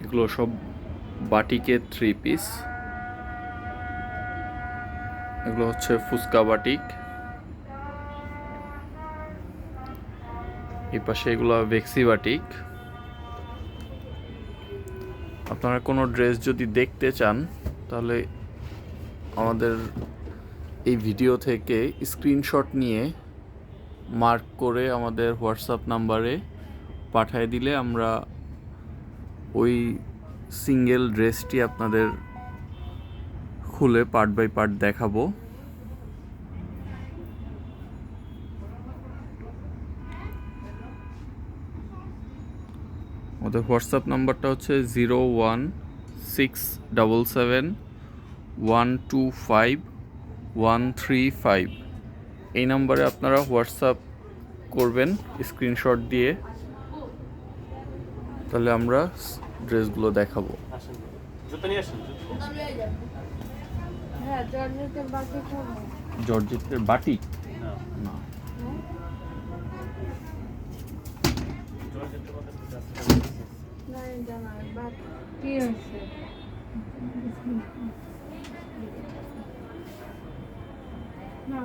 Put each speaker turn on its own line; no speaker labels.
এগুলো সব বাটিকের 3 পিস। এগুলো হচ্ছে ফুচকা বাটিক। এই পাশে এগুলো ভেক্সি বাটিক। আপনারা কোনো ড্রেস যদি দেখতে চান তাহলে আমাদের এই ভিডিও থেকে স্ক্রিনশট নিয়ে মার্ক করে আমাদের হোয়াটসঅ্যাপ নাম্বারে পাঠিয়ে দিলে আমরা ওই সিঙ্গেল ড্রেসটি আপনাদের খুলে পার্ট বাই পার্ট দেখাবো। আমাদের হোয়াটসঅ্যাপ নাম্বারটা হচ্ছে 01677125135। এই নাম্বারে আপনারা হোয়াটসঅ্যাপ করবেন স্ক্রিনশট দিয়ে, তাহলে আমরা ড্রেসগুলো দেখাবো। জর্জেটের বাটিক না,
কি হয়েছে? না